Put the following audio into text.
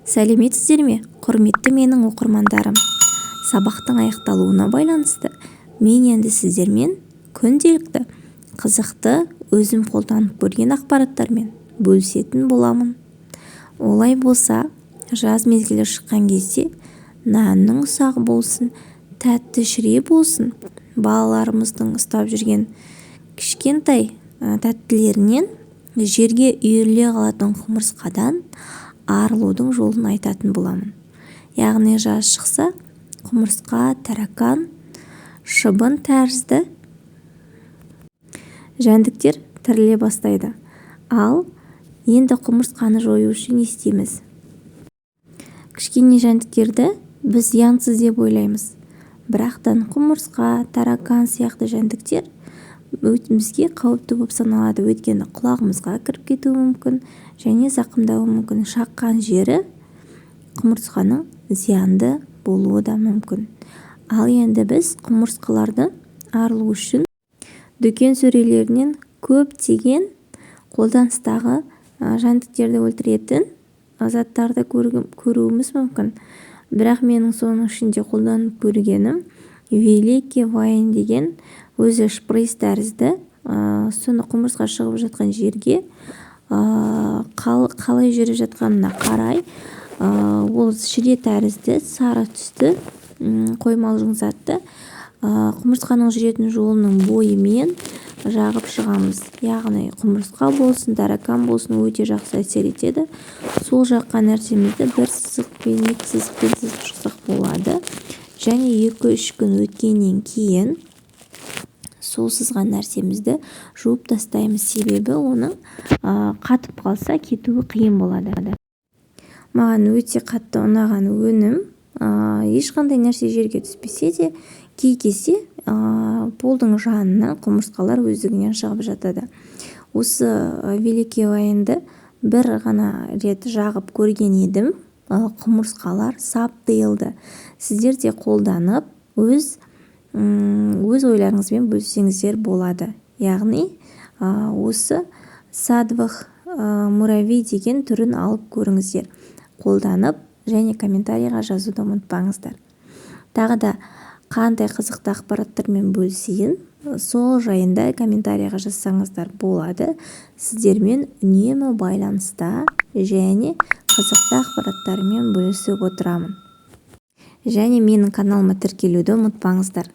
Сәлеметсіздер ме, құрметті менің оқырмандарым? Сабақтың аяқталуына байланысты мен енді сіздермен күнделікті қызықты өзім қолданып көрген ақпараттармен бөлісетін боламын. Олай болса, жаз мезгілі шыққан кезде нанның ұсағы болсын, тәтті шірей болсын, балаларымыздың ұстап жүрген кішкентай тәттілерінен жерге үйіріле қалатын құмырсқадан арылудың жолын айтатын боламын. Яғни жаз шықса, құмырсқа, таракан, шыбын тәрізді жәндіктер тіріле бастайды. Ал енді құмырсқаны жою үшін не істейміз? Кішкене жәндіктерді біз зиянсыз деп ойлаймыз. Бірақтан құмырсқа, таракан сияқты жәндіктер бізге қауіпті болып саналады. Өйткені құлағымызға кіріп кетуі мүмкін және зақымдауы мүмкін. Шаққан жері құмырсқаның зиянды болуы да мүмкін. Ал енді біз құмырсқаларды арылу үшін дүкен сөрелерінен көптеген қолданыстағы жәндіктерді өлтіретін заттарды көруіміз мүмкін. Бірақ менің соның ішінде қолданып көргенім Великий Вайн деген өзі шприц тәрізді, соны құмырсқа шығып жатқан жерге қалай жүріп жатқанына қарай, ол шіре тәрізді, сары түсті қоймалжың затты құмырсқаның жүретін жолының бойымен жағып шығамыз. Яғни құмырсқа болсын, таракан болсын, өте жақсы әсер етеді. Сол жаққан нәрсемізді бір сызықпен, екі сызықпен сызып шықсақ болады. Және 2-3 күн өткеннен кейін сол сызған нәрсемізді жуып тастаймыз, себебі оның қатып қалса кетуі қиын болады. Маған өте қатты ұнаған өнім, ешқандай нәрсе жерге түспесе де, кей кезде полдың жанына құмырсқалар өздігінен шығып жатады. Осы Великий Вайнды бір ғана рет жағып көрген едім, құмырсқалар сап тиылды. Сіздер де қолданып өз ойларыңызбен бөліссеңіздер болады. Яғни осы садовых муравей деген түрін алып көріңіздер. Қолданып және комментарийға жазуды ұмытпаңыздар. Тағы да қандай қызықты ақпараттармен бөлісейін, сол жайында комментарийға жазсаңыздар болады. Сіздермен үнемі байланыста және қызықты ақпараттармен бөлісіп отырамын. Және менің каналыма тіркелуді ұмытпаңыздар.